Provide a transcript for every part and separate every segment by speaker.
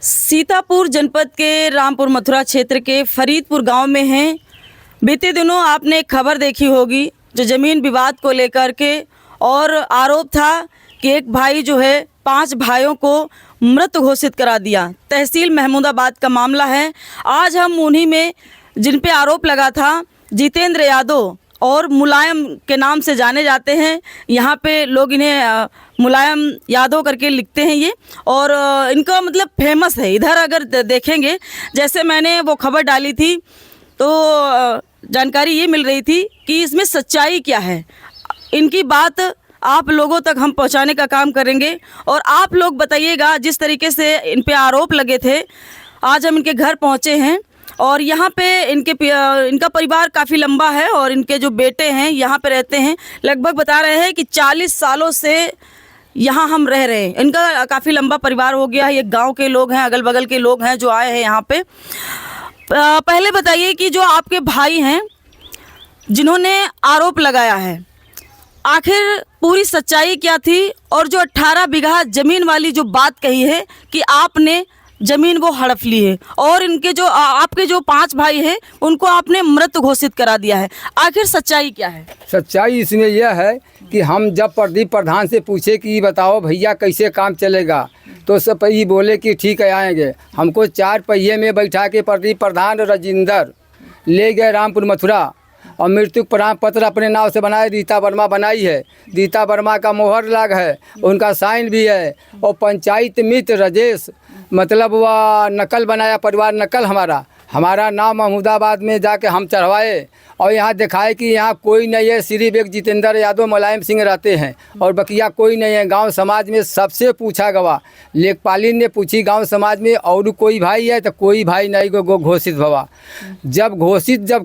Speaker 1: सीतापुर जनपद के रामपुर मथुरा क्षेत्र के फरीदपुर गांव में हैं। बीते दिनों आपने एक खबर देखी होगी जो ज़मीन विवाद को लेकर के, और आरोप था कि एक भाई जो है 5 भाइयों को मृत घोषित करा दिया। तहसील महमूदाबाद का मामला है। आज हम उन्हीं में जिन पे आरोप लगा था, जितेंद्र यादव और मुलायम के नाम से जाने जाते हैं। यहाँ पे लोग इन्हें मुलायम यादव करके लिखते हैं ये, और इनका मतलब फेमस है इधर। अगर देखेंगे, जैसे मैंने वो खबर डाली थी तो जानकारी ये मिल रही थी कि इसमें सच्चाई क्या है। इनकी बात आप लोगों तक हम पहुंचाने का काम करेंगे, और आप लोग बताइएगा जिस तरीके से इन पे आरोप लगे थे। आज हम इनके घर पहुंचे हैं, और यहाँ पे इनका परिवार काफ़ी लंबा है, और इनके जो बेटे हैं यहाँ पे रहते हैं। लगभग बता रहे हैं कि 40 सालों से यहाँ हम रह रहे हैं। इनका काफ़ी लंबा परिवार हो गया है। ये गांव के लोग हैं, अगल बगल के लोग हैं जो आए हैं यहाँ पे। पहले बताइए कि जो आपके भाई हैं जिन्होंने आरोप लगाया है, आखिर पूरी सच्चाई क्या थी? और जो 18 बीघा ज़मीन वाली जो बात कही है कि आपने ज़मीन वो हड़प ली है, और इनके जो आपके जो 5 भाई हैं उनको आपने मृत घोषित करा दिया है, आखिर सच्चाई क्या है?
Speaker 2: सच्चाई इसमें यह है कि हम जब प्रदीप प्रधान से पूछे कि बताओ भैया कैसे काम चलेगा, तो सब ये बोले कि ठीक है आएंगे। हमको 4 पहिए में बैठा के प्रदीप प्रधान राजेंद्र ले गए रामपुर मथुरा, और मृत्यु प्रमाण पत्र अपने नाव से बनाए। रीता वर्मा बनाई है, रीता वर्मा का मोहर लग है, उनका साइन भी है। और पंचायत मित्र राजेश मतलब वह नकल बनाया, परिवार नकल हमारा नाम महमूदाबाद में जाके हम चढ़वाए, और यहाँ दिखाए कि यहाँ कोई नहीं है, सिर्फ एक जितेंद्र यादव मुलायम सिंह रहते हैं, और बकिया कोई नहीं है। गांव समाज में सबसे पूछा गवा, लेखपालिन ने पूछी गांव समाज में और कोई भाई है, तो कोई भाई नहीं को घोषित भवा। जब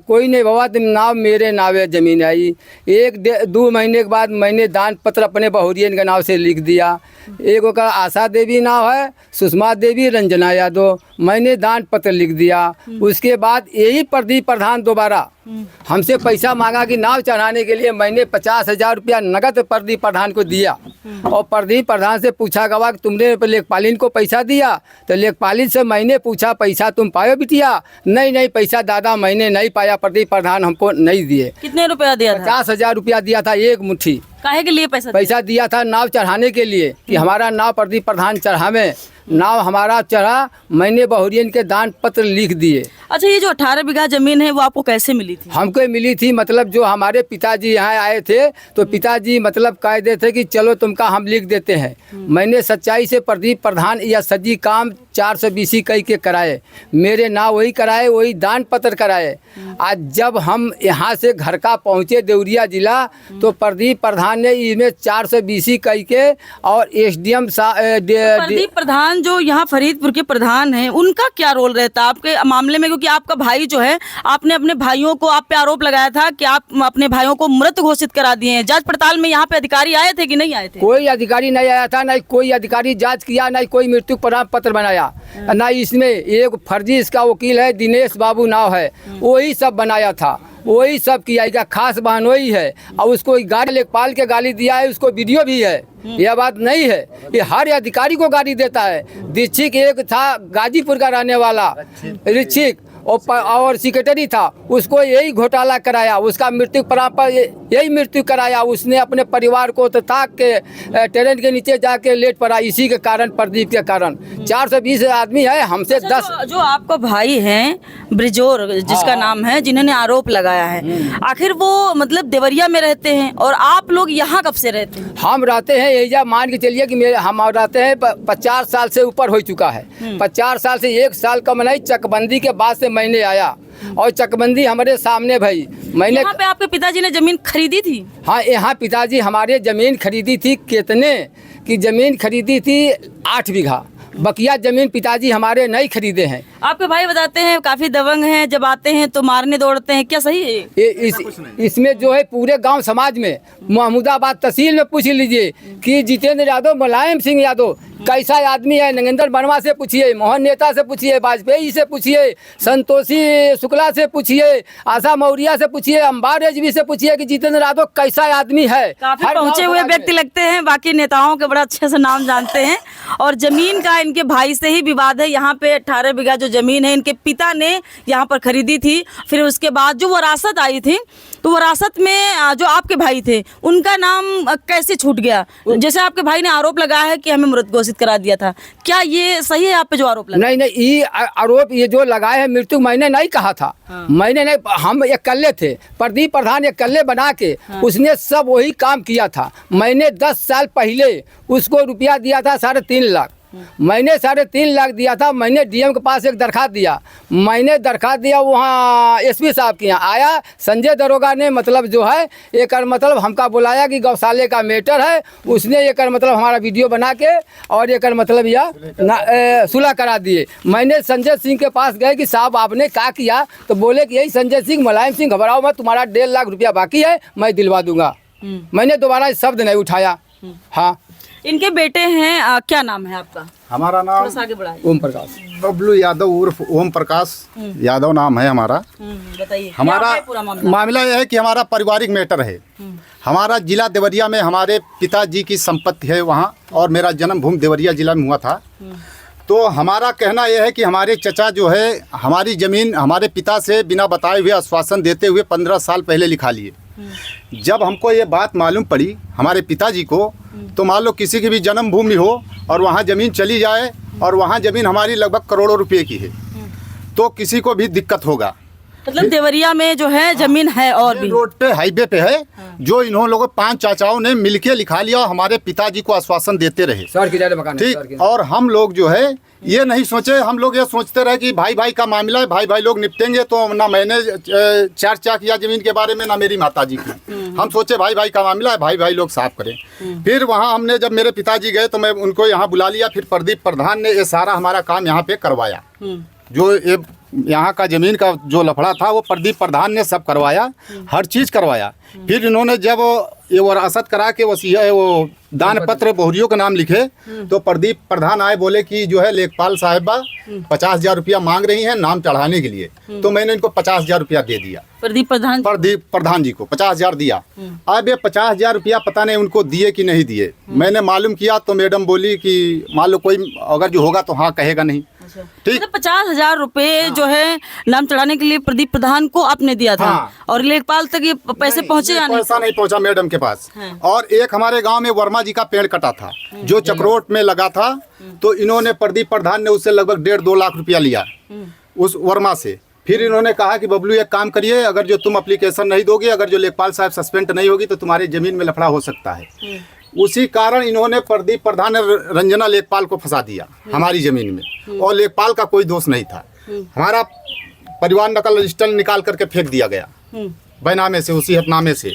Speaker 2: कोई नहीं भवा तो नाव मेरे नावे ज़मीन आई। 1-2 महीने के बाद मैंने दान पत्र अपने बहुरियन के नाव से लिख दिया। एक का आशा देवी नाव है, सुषमा देवी, रंजना यादव, मैंने दान पत्र लिख दिया। उसके बाद यही प्रदीप प्रधान दोबारा हमसे पैसा मांगा कि नाव चढ़ाने के लिए। मैंने 50,000 रुपया नगद प्रदीप प्रधान को दिया, और प्रदीप प्रधान से पूछा गवा कि तुमने लेखपालिन को पैसा दिया? तो लेखपालिन से मैंने पूछा पैसा तुम पायो बिटिया? नहीं पैसा दादा मैंने नहीं पाया, प्रदीप प्रधान हमको नहीं दिए।
Speaker 1: कितने रुपया दिया था?
Speaker 2: 50,000 रुपया दिया था, एक मुट्ठी।
Speaker 1: काहे के लिए पैसा
Speaker 2: दिया था? नाव चढ़ाने के लिए, कि हमारा नाव प्रदीप प्रधान चढ़ावे। नाव हमारा चढ़ा, मैंने बहुरियन के दान पत्र लिख दिए।
Speaker 1: अच्छा, ये जो 18 बीघा ज़मीन है वो आपको कैसे मिली थी?
Speaker 2: हमको मिली थी, मतलब जो हमारे पिताजी यहाँ आए थे तो पिताजी मतलब कह देते थे कि चलो तुमका हम लिख देते हैं। मैंने सच्चाई से प्रदीप प्रधान या सजी काम 420 कई के कराए, मेरे नाव वही कराए, वही दान पत्र कराए। आज जब हम यहाँ से घर का पहुँचे देवरिया जिला, तो प्रदीप प्रधान ने इसमें 420 कई के, और SDM
Speaker 1: प्रदीप प्रधान जो यहाँ फरीदपुर के प्रधान हैं, उनका क्या रोल रहता है आपके मामले में? क्योंकि आपका भाई जो है, आपने अपने भाइयों को, आप पे आरोप लगाया था कि आप अपने भाइयों को मृत घोषित करा दिए हैं। जांच पड़ताल में यहाँ पे अधिकारी आए थे कि नहीं आए थे?
Speaker 2: कोई अधिकारी नहीं आया था, नहीं कोई अधिकारी जांच किया, नहीं कोई मृत्यु प्रमाण पत्र बनाया, ना इसमें एक फर्जी इसका वकील है दिनेश बाबू नाव है, वही सब बनाया था, वही सब किया। खास बहन वही है, और उसको गाड़ी लेखपाल के गाली दिया है, उसको वीडियो भी है। यह बात नहीं है, ये हर अधिकारी को गाली देता है। दीक्षित एक था गाजीपुर का रहने वाला ऋक्षिक, और सेक्रेटरी था, उसको यही घोटाला कराया, उसका मृत्यु प्रमाण पर यही मृत्यु कराया। उसने अपने परिवार को तो ताक के ट्रेन के नीचे जाके लेट पड़ा, इसी के कारण, प्रदीप के कारण। 420 आदमी है, हमसे 10।
Speaker 1: जो आपका भाई हैं ब्रिजोर जिसका नाम है, जिन्होंने आरोप लगाया है, आखिर वो मतलब देवरिया में रहते हैं, और आप लोग यहाँ कब से रहते हैं?
Speaker 2: हम रहते हैं एजा, मान के चलिए कि हम रहते हैं 50 साल से ऊपर हो चुका है। 50 साल से 1 साल कम नहीं, चकबंदी के बाद से मैंने आया, और चकबंदी हमारे सामने भाई। मैंने
Speaker 1: यहाँ पे आपके पिताजी ने जमीन खरीदी थी?
Speaker 2: हाँ, यहाँ पिताजी हमारे ज़मीन खरीदी थी। कितने की ज़मीन खरीदी थी? 8 बीघा। बकिया ज़मीन पिताजी हमारे नहीं खरीदे हैं।
Speaker 1: आपके भाई बताते हैं काफी दबंग हैं, जब आते हैं तो मारने दौड़ते हैं, क्या सही है ये?
Speaker 2: इसमें जो है पूरे गांव समाज में, महमूदाबाद तहसील में पूछ लीजिए कि जितेंद्र यादव, मुलायम सिंह यादव कैसा आदमी है। नगेंद्र वर्मा से पूछिए, मोहन नेता से पूछिए, वाजपेयी से पूछिए, संतोषी शुक्ला से पूछिए, आशा मौर्य से पूछिए, अंबार रेजवी से पूछिए कि जितेंद्र यादव कैसा आदमी है।
Speaker 1: काफी
Speaker 2: हर गांव
Speaker 1: पहुंचे हुए
Speaker 2: समाज में।
Speaker 1: व्यक्ति लगते हैं, बाकी नेताओं के बड़ा अच्छे से नाम जानते हैं। और जमीन का इनके भाई से ही विवाद है। यहाँ पे 18 बीघा जो जमीन है इनके पिता ने यहाँ पर खरीदी थी। फिर उसके बाद जो वरासत आई थी, तो वरासत में जो आपके भाई थे उनका नाम कैसे छूट गया? जैसे आपके भाई ने आरोप लगाया है कि हमें मृत घोषित करा दिया था, क्या ये सही है आप पे जो आरोप लगा?
Speaker 2: नहीं नहीं, ये आरोप ये जो लगाए है मृत्यु मैंने नहीं कहा था। मैंने नहीं, हम इकल्ले थे, प्रदीप प्रधान इकल्ले बना के उसने सब वही काम किया था। मैंने 10 साल पहले उसको रुपया दिया था 3.5 लाख। मैंने 3.5 लाख दिया था। मैंने डीएम के पास एक दरखास्त दिया। मैंने दरखास्त दिया वहाँ एसपी साहब के यहाँ आया। संजय दरोगा ने मतलब जो है एक मतलब हमका बुलाया कि गौशाले का मैटर है। उसने एक मतलब हमारा वीडियो बना के और एक मतलब यह सुलह करा दिए। मैंने संजय सिंह के पास गए कि साहब आपने क्या किया, तो बोले कि यही संजय सिंह, मुलायम सिंह घबराओ मत, तुम्हारा 1.5 लाख रुपया बाकी है, मैं दिलवा दूंगा। मैंने दोबारा शब्द नहीं उठाया। हाँ,
Speaker 1: इनके बेटे हैं, क्या नाम है आपका?
Speaker 3: हमारा
Speaker 1: थोड़ा
Speaker 3: नाम
Speaker 1: सा आगे बढ़ाइए।
Speaker 2: ओम प्रकाश।
Speaker 3: बबलू यादव उर्फ ओम प्रकाश यादव नाम है हमारा।
Speaker 1: बताइए
Speaker 3: हमारा
Speaker 1: क्या है पूरा मामला?
Speaker 3: मामला यह है कि हमारा पारिवारिक मैटर है। हमारा जिला देवरिया में हमारे पिताजी की संपत्ति है वहाँ, और मेरा जन्मभूमि देवरिया जिला में हुआ था। तो हमारा कहना यह है कि हमारे चचा जो है हमारी ज़मीन हमारे पिता से बिना बताए हुए आश्वासन देते हुए 15 साल पहले लिखा लिए। जब हमको ये बात मालूम पड़ी हमारे पिताजी को, तो मान लो किसी की भी जन्मभूमि हो और वहाँ ज़मीन चली जाए और वहाँ ज़मीन हमारी लगभग करोड़ों रुपए की है, तो किसी को भी दिक्कत होगा।
Speaker 1: मतलब देवरिया में जो है जमीन है और भी
Speaker 3: रोड पे हाईवे पे है, जो इन्होंने लोगों 5 चाचाओं ने मिलके लिखा लिया और हमारे पिताजी को आश्वासन देते रहे।
Speaker 2: सर किराए मकान है, सर
Speaker 3: ठीक,
Speaker 2: किराए।
Speaker 3: और हम लोग जो है ये नहीं सोचे, हम लोग ये सोचते रहे कि भाई भाई का मामला है, भाई भाई लोग निपटेंगे। तो ना मैंने चर्चा किया जमीन के बारे में, ना मेरी माताजी की। हम सोचे भाई भाई का मामला है, भाई भाई लोग साफ करें। फिर वहाँ हमने जब मेरे पिताजी गए तो मैं उनको यहाँ बुला लिया। फिर प्रदीप प्रधान ने ये सारा हमारा काम यहाँ पे करवाया। जो ये यहाँ का ज़मीन का जो लफड़ा था वो प्रदीप प्रधान ने सब करवाया, हर चीज़ करवाया। फिर इन्होंने जब ये वरासत करा के वो दान पत्र बोहरियों का नाम लिखे, तो प्रदीप प्रधान आए, बोले कि जो है लेखपाल साहिबा 50,000 रुपया मांग रही हैं नाम चढ़ाने के लिए। तो मैंने इनको 50,000 रुपया दे दिया।
Speaker 1: प्रदीप प्रधान
Speaker 3: जी को 50,000 दिया। अब ये 50,000 रुपया पता नहीं उनको दिए कि नहीं दिए। मैंने मालूम किया तो मैडम बोली कि मान लो कोई अगर जो होगा तो हाँ कहेगा नहीं। ठीक,
Speaker 1: 50,000 रुपए जो है नाम चढ़ाने के लिए प्रदीप प्रधान को आपने दिया था।
Speaker 3: हाँ।
Speaker 1: और लेखपाल तक ये पैसे पहुंचे या नहीं?
Speaker 3: पैसा नहीं पहुंचा मैडम के पास।
Speaker 1: हाँ।
Speaker 3: और एक हमारे गांव में वर्मा जी का पेड़ कटा था जो चक्रोट में लगा था, तो इन्होंने प्रदीप प्रधान ने उससे लगभग 1.5-2 लाख रुपया लिया उस वर्मा से। फिर इन्होंने कहा कि बबलू एक काम करिए, अगर जो तुम एप्लीकेशन नहीं दोगे, अगर जो लेखपाल साहब सस्पेंड नहीं होगी तो तुम्हारी जमीन में लफड़ा हो सकता है। उसी कारण इन्होंने प्रदीप प्रधान ने रंजना लेखपाल को फंसा दिया हमारी जमीन में, और लेखपाल का कोई दोष नहीं था। हमारा परिवार नकल रजिस्टर निकाल करके फेंक दिया गया बैनामे से, उसी हथनामे से।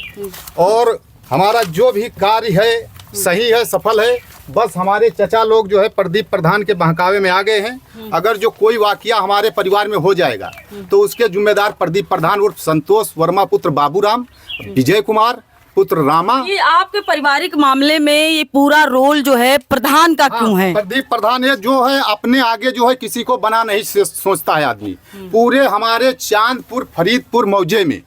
Speaker 3: और हमारा जो भी कार्य है सही है, सफल है। बस हमारे चचा लोग जो है प्रदीप प्रधान के बहकावे में आ गए हैं। अगर जो कोई वाकया हमारे परिवार में हो जाएगा तो उसके जिम्मेदार प्रदीप प्रधान उर्फ संतोष वर्मा पुत्र बाबूराम, विजय कुमार पुत्र रामा।
Speaker 1: ये आपके पारिवारिक मामले में ये पूरा रोल जो है प्रधान का क्यों है?
Speaker 3: प्रदीप प्रधान है जो है अपने आगे जो है किसी को बना नहीं सोचता है आदमी। पूरे हमारे चांदपुर फरीदपुर मौजे में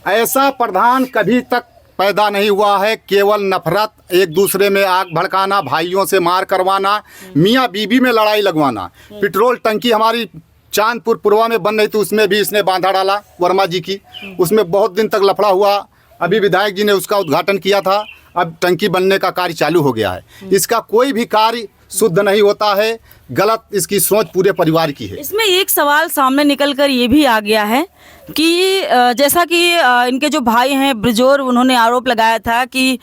Speaker 3: ऐसा प्रधान कभी तक पैदा नहीं हुआ है। केवल नफरत, एक दूसरे में आग भड़काना, भाइयों से मार करवाना, मियाँ बीबी में लड़ाई लगवाना। पेट्रोल टंकी हमारी चांदपुर पुरवा में बन रही थी, उसमें भी इसने बांधा डाला वर्मा जी की। उसमें बहुत दिन तक लफड़ा हुआ। अभी विधायक जी ने उसका उद्घाटन किया था। अब टंकी बनने का कार्य चालू हो गया है। इसका कोई भी कार्य शुद्ध नहीं होता है, गलत इसकी सोच पूरे परिवार की है।
Speaker 1: इसमें एक सवाल सामने निकल कर ये भी आ गया है कि जैसा कि इनके जो भाई हैं ब्रिजोर, उन्होंने आरोप लगाया था कि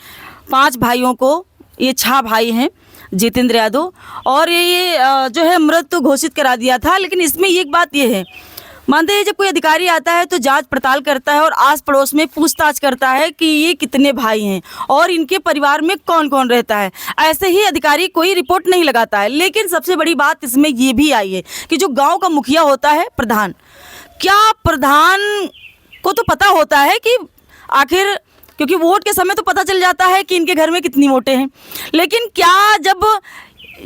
Speaker 1: 5 भाइयों को, ये 6 भाई हैं जितेंद्र यादव, और ये जो है मृत घोषित करा दिया था। लेकिन इसमें एक बात ये है, मानते हैं जब कोई अधिकारी आता है तो जांच पड़ताल करता है और आस पड़ोस में पूछताछ करता है कि ये कितने भाई हैं और इनके परिवार में कौन कौन रहता है। ऐसे ही अधिकारी कोई रिपोर्ट नहीं लगाता है। लेकिन सबसे बड़ी बात इसमें ये भी आई है कि जो गांव का मुखिया होता है, प्रधान, क्या प्रधान को तो पता होता है कि आखिर, क्योंकि वोट के समय तो पता चल जाता है कि इनके घर में कितनी वोटें हैं, लेकिन क्या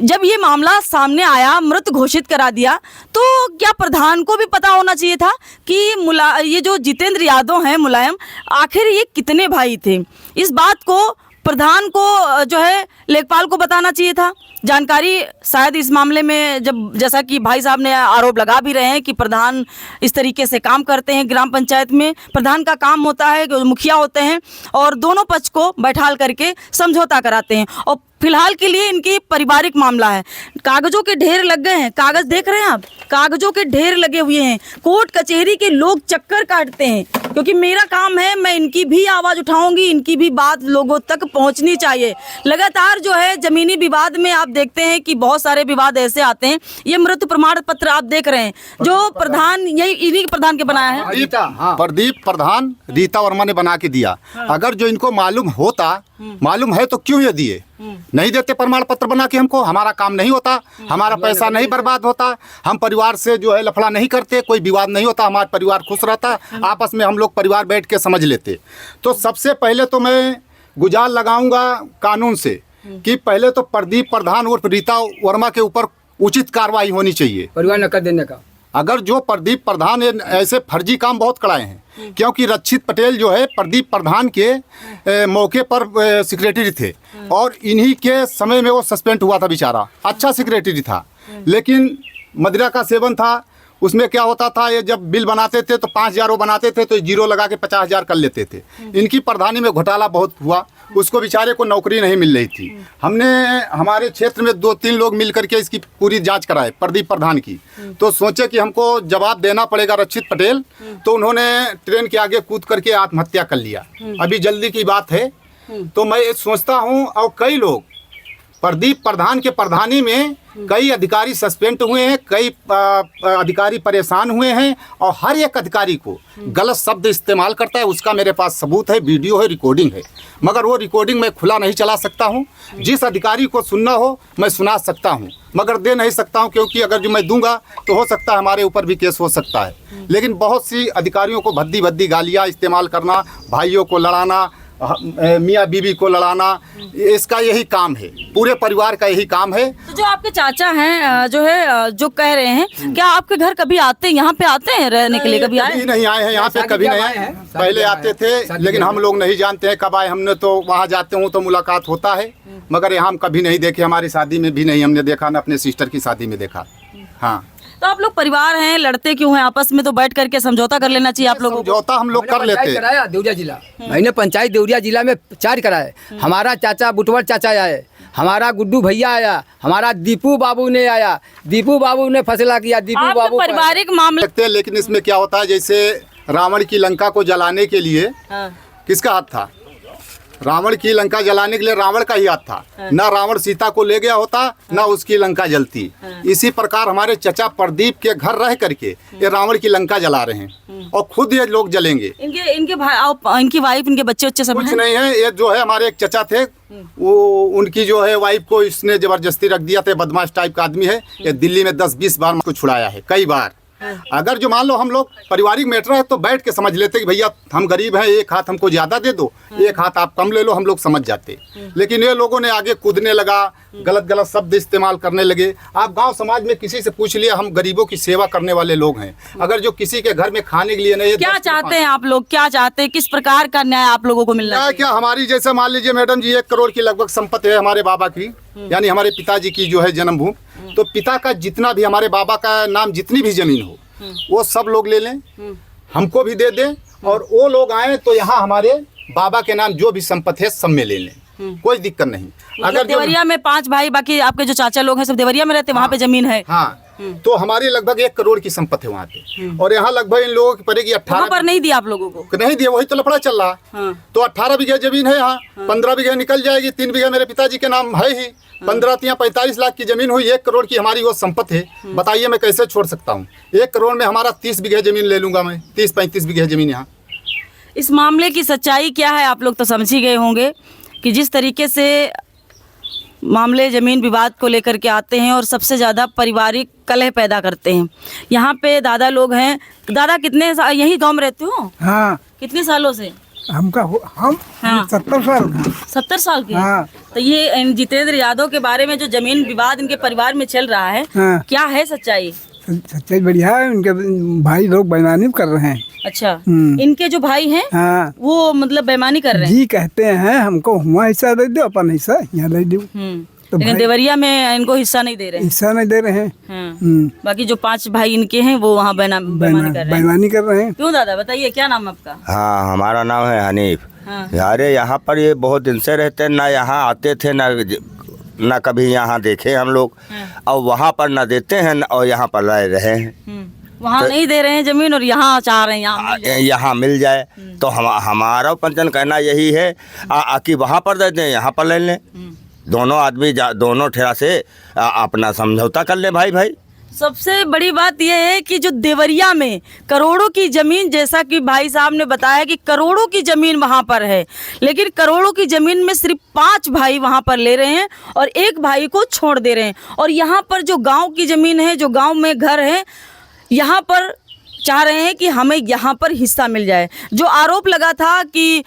Speaker 1: जब ये मामला सामने आया, मृत घोषित करा दिया, तो क्या प्रधान को भी पता होना चाहिए था कि ये जो जितेंद्र यादव हैं, मुलायम, आखिर ये कितने भाई थे? इस बात को प्रधान को जो है लेखपाल को बताना चाहिए था। जानकारी शायद इस मामले में, जब जैसा कि भाई साहब ने आरोप लगा भी रहे हैं कि प्रधान इस तरीके से काम करते हैं ग्राम पंचायत में, प्रधान का काम होता है कि मुखिया होते हैं और दोनों पक्ष को बैठाल करके समझौता कराते हैं। और फिलहाल के लिए इनकी पारिवारिक मामला है। कागजों के ढेर लग गए हैं, कागज देख रहे हैं आप, कागजों के ढेर लगे हुए हैं। कोर्ट कचहरी के लोग चक्कर काटते हैं, क्योंकि मेरा काम है, मैं इनकी भी आवाज़ उठाऊंगी, इनकी भी बात लोगों तक पहुंचनी चाहिए। लगातार जो है जमीनी विवाद में आप देखते हैं कि बहुत सारे विवाद ऐसे आते हैं। ये मृत्यु प्रमाण पत्र आप देख रहे हैं, जो प्रधान, यही इन्हीं प्रधान के बनाया है,
Speaker 3: प्रदीप प्रधान, रीता वर्मा ने बना के दिया। अगर जो इनको मालूम है तो क्यों ये दिए? नहीं देते प्रमाण पत्र बना के हमको, हमारा काम नहीं होता, हमारा पैसा नहीं बर्बाद होता, हम परिवार से जो है लफड़ा नहीं करते, कोई विवाद नहीं होता, हमारा परिवार खुश रहता, आपस में हम लोग परिवार बैठ के समझ लेते। तो सबसे पहले तो मैं गुजार लगाऊंगा कानून से कि पहले तो प्रदीप प्रधान और रीता वर्मा के ऊपर उचित कार्रवाई होनी चाहिए,
Speaker 2: परिवार नकद देने का।
Speaker 3: अगर जो प्रदीप प्रधान ऐसे फर्जी काम बहुत कराए हैं, क्योंकि रक्षित पटेल जो है प्रदीप प्रधान के मौके पर सेक्रेटरी थे और इन्हीं के समय में वो सस्पेंड हुआ था बेचारा। अच्छा सेक्रेटरी था, लेकिन मदिरा का सेवन था। उसमें क्या होता था, ये जब बिल बनाते थे तो 5,000 वो बनाते थे तो जीरो लगा के 50,000 कर लेते थे। इनकी प्रधानी में घोटाला बहुत हुआ, उसको बेचारे को नौकरी नहीं मिल रही थी। हमने हमारे क्षेत्र में 2-3 लोग मिल करके इसकी पूरी जांच कराए प्रदीप प्रधान की, तो सोचे कि हमको जवाब देना पड़ेगा रक्षित पटेल, तो उन्होंने ट्रेन के आगे कूद करके आत्महत्या कर लिया। अभी जल्दी की बात है। तो मैं ये सोचता हूँ, और कई लोग प्रदीप प्रधान के प्रधानी में कई अधिकारी सस्पेंड हुए हैं, कई अधिकारी परेशान हुए हैं, और हर एक अधिकारी को गलत शब्द इस्तेमाल करता है। उसका मेरे पास सबूत है, वीडियो है, रिकॉर्डिंग है, मगर वो रिकॉर्डिंग मैं खुला नहीं चला सकता हूँ। जिस अधिकारी को सुनना हो मैं सुना सकता हूँ, मगर दे नहीं सकता हूँ, क्योंकि अगर जो मैं दूंगा तो हो सकता है हमारे ऊपर भी केस हो सकता है। लेकिन बहुत सी अधिकारियों को भद्दी भद्दी गालियाँ इस्तेमाल करना, भाइयों को लड़ाना, मियाँ बीवी को लड़ाना, इसका यही काम है, पूरे परिवार का यही काम है।
Speaker 1: तो जो आपके चाचा हैं, जो है, जो कह रहे हैं, क्या आपके घर कभी आते हैं, यहाँ पे आते हैं रहने के लिए? कभी आए?
Speaker 3: नहीं आए हैं यहाँ पे, कभी नहीं आए हैं। पहले आते थे, लेकिन हम लोग नहीं जानते हैं कब आए। हमने तो वहाँ जाते हूँ तो मुलाकात होता है, मगर यहाँ हम कभी नहीं देखे। हमारी शादी में भी नहीं हमने देखा, न अपने सिस्टर की शादी में देखा। हाँ,
Speaker 1: तो आप लोग परिवार हैं, लड़ते क्यों हैं आपस में? तो बैठ करके समझौता कर लेना चाहिए आप लोगों को।
Speaker 3: समझौता हम लोग कर लेते
Speaker 2: कराया देवरिया जिला, मैंने पंचायत देवरिया जिला में 4 कराए। हमारा चाचा बुटवर चाचा आए, हमारा गुड्डू भैया आया, हमारा दीपू बाबू ने आया, दीपू बाबू ने फैसला किया। दीपू बाबू
Speaker 1: पारिवारिक मामले
Speaker 3: लगते हैं, लेकिन इसमें क्या होता है, जैसे रावण की लंका को जलाने के लिए किसका हाथ था? रावण की लंका जलाने के लिए रावण का ही हाथ था। ना रावण सीता को ले गया होता, ना उसकी लंका जलती। इसी प्रकार हमारे चचा प्रदीप के घर रह करके ये रावण की लंका जला रहे हैं, और खुद ये लोग जलेंगे।
Speaker 1: इनके भाई, इनकी वाइफ, इनके बच्चे सब
Speaker 3: कुछ नहीं है। ये जो है हमारे एक चचा थे, वो उनकी जो है वाइफ को इसने जबरदस्ती रख दिया था। बदमाश टाइप का आदमी है, ये दिल्ली में 10-20 बार उसको छुड़ाया है, कई बार। अगर जो मान लो हम लोग पारिवारिक मैटर है तो बैठ के समझ लेते कि भैया हम गरीब हैं, एक हाथ हमको ज़्यादा दे दो, एक हाथ आप कम ले लो, हम लोग समझ जाते। लेकिन ये लोगों ने आगे कूदने लगा, गलत गलत शब्द इस्तेमाल करने लगे। आप गांव समाज में किसी से पूछ लिया, हम गरीबों की सेवा करने वाले लोग हैं। अगर जो किसी के घर में खाने के लिए नहीं,
Speaker 1: क्या चाहते हैं आप लोग? क्या चाहते हैं? किस प्रकार का न्याय आप लोगों को मिलना है?
Speaker 3: क्या हमारी जैसे मान लीजिए मैडम जी 1 करोड़ की लगभग संपत्ति है हमारे बाबा की, यानी हमारे पिताजी की जो है जन्मभूमि। तो पिता का जितना भी, हमारे बाबा का नाम जितनी भी जमीन हो वो सब लोग ले लें, हमको भी दे दें, और वो लोग आए तो यहाँ हमारे बाबा के नाम जो भी संपत्ति है सब में ले लें, कोई दिक्कत नहीं।
Speaker 1: अगर देवरिया में 5 भाई, बाकी आपके जो चाचा लोग हैं सब देवरिया में रहते हैं, वहाँ पे जमीन है।
Speaker 3: हाँ, तो हमारी लगभग 1 करोड़ की संपत्ति है वहाँ पे, और यहाँ लगभग इन लोगों की पड़ेगी 18
Speaker 1: पर नहीं दिया आप लोगों को?
Speaker 3: नहीं दिया, वही तो लफड़ा चल रहा। तो 18 बीघे जमीन है यहाँ, 15 बीघे निकल जाएगी, 3 बीघे मेरे पिताजी के नाम है ही, 15 या 45 लाख की जमीन हुई, 1 करोड़ की हमारी वो संपत्ति है। बताइए मैं कैसे छोड़ सकता हूँ? 1 करोड़ में हमारा 30 बीघे जमीन ले लूंगा मैं, 30-35 बीघे जमीन यहाँ।
Speaker 1: इस मामले की सच्चाई क्या है आप लोग तो समझ ही गए होंगे कि जिस तरीके से मामले ज़मीन विवाद को लेकर के आते हैं और सबसे ज़्यादा पारिवारिक कलह पैदा करते हैं। यहाँ पे दादा लोग हैं। दादा कितने यही गांव में रहते हो?
Speaker 4: हाँ,
Speaker 1: कितने सालों से?
Speaker 4: हम
Speaker 1: हाँ।
Speaker 4: 70 साल का।
Speaker 1: 70 साल के?
Speaker 4: हाँ।
Speaker 1: तो ये जितेंद्र यादव के बारे में जो जमीन विवाद इनके परिवार में चल रहा है,
Speaker 4: हाँ।
Speaker 1: क्या है सच्चाई?
Speaker 4: सच्चाई बढ़िया है, उनके भाई लोग बेईमानी कर रहे हैं।
Speaker 1: अच्छा, इनके जो भाई हैं
Speaker 4: हाँ,
Speaker 1: वो मतलब बेईमानी कर रहे हैं?
Speaker 4: जी कहते हैं हमको हुआ हिस्सा दे दो, अपन हिस्सा यहाँ दे दो। तो
Speaker 1: लेकिन
Speaker 4: भाई-
Speaker 1: देवरिया में इनको हिस्सा नहीं दे रहे हैं।
Speaker 4: हिस्सा नहीं दे रहे हैं।
Speaker 1: हाँ। बाकी जो 5 भाई इनके हैं वो वहाँ बेईमानी कर रहे हैं।
Speaker 4: बेईमानी कर रहे हैं।
Speaker 1: क्यों दादा बताइए, क्या नाम है आपका?
Speaker 5: हाँ, हमारा नाम है हनीफ।
Speaker 1: हाँ।
Speaker 5: अरे यहाँ पर ये बहुत दिन से रहते हैं, ना यहाँ आते थे ना कभी यहाँ देखे हम लोग।
Speaker 1: हाँ।
Speaker 5: और वहाँ पर ना देते हैं और यहाँ पर रह रहे हैं।
Speaker 1: वहाँ नहीं दे रहे हैं जमीन और यहाँ चाह रहे हैं यहाँ मिल जाए।
Speaker 5: यहाँ मिल जाए तो हमारा पंचन कहना यही है कि वहाँ पर दे दें, यहाँ पर ले लें। दोनों आदमी दोनों ठेरा से अपना समझौता कर लें भाई भाई।
Speaker 1: सबसे बड़ी बात यह है कि जो देवरिया में करोड़ों की जमीन, जैसा कि भाई साहब ने बताया कि करोड़ों की जमीन वहां पर है, लेकिन करोड़ों की जमीन में सिर्फ 5 भाई वहां पर ले रहे हैं और 1 भाई को छोड़ दे रहे हैं। और यहाँ पर जो गांव की जमीन है, जो गांव में घर है, यहाँ पर चाह रहे हैं कि हमें यहाँ पर हिस्सा मिल जाए। जो आरोप लगा था कि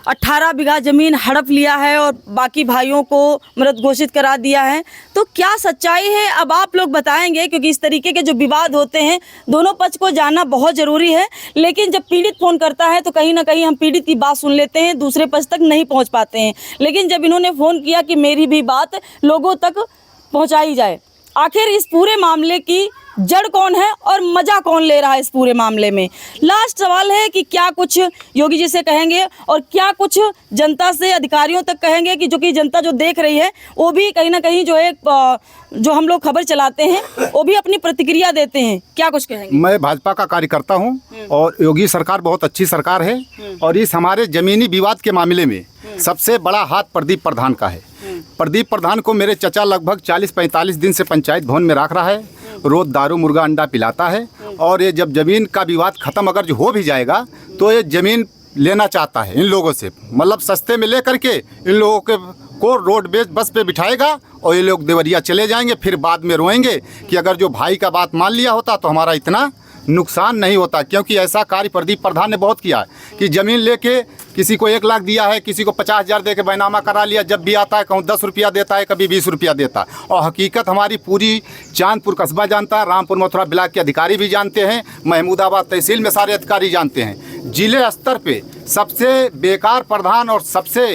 Speaker 1: 18 बीघा जमीन हड़प लिया है और बाकी भाइयों को मृत घोषित करा दिया है, तो क्या सच्चाई है अब आप लोग बताएंगे, क्योंकि इस तरीके के जो विवाद होते हैं दोनों पक्ष को जानना बहुत ज़रूरी है। लेकिन जब पीड़ित फ़ोन करता है तो कहीं ना कहीं हम पीड़ित की बात सुन लेते हैं, दूसरे पक्ष तक नहीं पहुँच पाते हैं। लेकिन जब इन्होंने फ़ोन किया कि मेरी भी बात लोगों तक पहुँचाई जाए, आखिर इस पूरे मामले की जड़ कौन है और मजा कौन ले रहा है इस पूरे मामले में? लास्ट सवाल है कि क्या कुछ योगी जी से कहेंगे और क्या कुछ जनता से, अधिकारियों तक कहेंगे कि जो कि जनता जो देख रही है वो भी कहीं ना कहीं जो है, जो हम लोग खबर चलाते हैं वो भी अपनी प्रतिक्रिया देते हैं। क्या कुछ कहेंगे?
Speaker 3: मैं भाजपा का कार्यकर्ता हूं और योगी सरकार बहुत अच्छी सरकार है और इस हमारे ज़मीनी विवाद के मामले में सबसे बड़ा हाथ प्रदीप प्रधान का है। प्रदीप प्रधान को मेरे चचा लगभग 40-45 दिन से पंचायत भवन में रख रहा है, रोज दारू मुर्गा अंडा पिलाता है। और ये जब ज़मीन का विवाद ख़त्म अगर जो हो भी जाएगा तो ये ज़मीन लेना चाहता है इन लोगों से, मतलब सस्ते में ले करके इन लोगों को रोड बेच बस पे बिठाएगा और ये लोग देवरिया चले जाएंगे। फिर बाद में रोएंगे कि अगर जो भाई का बात मान लिया होता तो हमारा इतना नुकसान नहीं होता। क्योंकि ऐसा कार्य प्रदीप प्रधान ने बहुत किया है कि ज़मीन लेके किसी को 1 लाख दिया है, किसी को 50,000 दे के बैनामा करा लिया। जब भी आता है कहूँ 10 रुपया देता है, कभी 20 रुपया देता है। और हकीकत हमारी पूरी चांदपुर कस्बा जानता है, रामपुर मथुरा ब्लॉक के अधिकारी भी जानते हैं, महमूदाबाद तहसील में सारे अधिकारी जानते हैं। जिले स्तर पे सबसे बेकार प्रधान और सबसे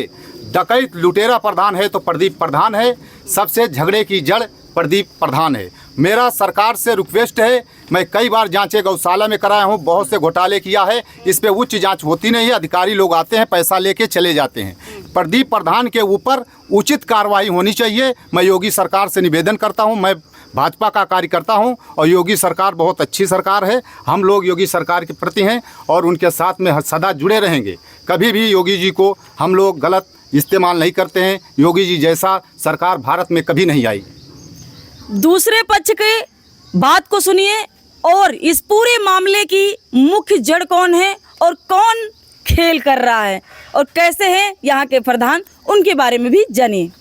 Speaker 3: डकैत लुटेरा प्रधान है तो प्रदीप प्रधान है। सबसे झगड़े की जड़ प्रदीप प्रधान है। मेरा सरकार से रिक्वेस्ट है, मैं कई बार जांचें गौशाला में कराया हूं, बहुत से घोटाले किया है, इस पे उच्च जांच होती नहीं है। अधिकारी लोग आते हैं, पैसा लेके चले जाते हैं। प्रदीप प्रधान के ऊपर उचित कार्रवाई होनी चाहिए। मैं योगी सरकार से निवेदन करता हूं। मैं भाजपा का कार्यकर्ता हूं और योगी सरकार बहुत अच्छी सरकार है। हम लोग योगी सरकार के प्रति हैं और उनके साथ में सदा जुड़े रहेंगे। कभी भी योगी जी को हम लोग गलत इस्तेमाल नहीं करते हैं। योगी जी जैसा सरकार भारत में कभी नहीं आई।
Speaker 1: दूसरे पक्ष के बात को सुनिए और इस पूरे मामले की मुख्य जड़ कौन है और कौन खेल कर रहा है और कैसे हैं यहाँ के प्रधान, उनके बारे में भी जानिए।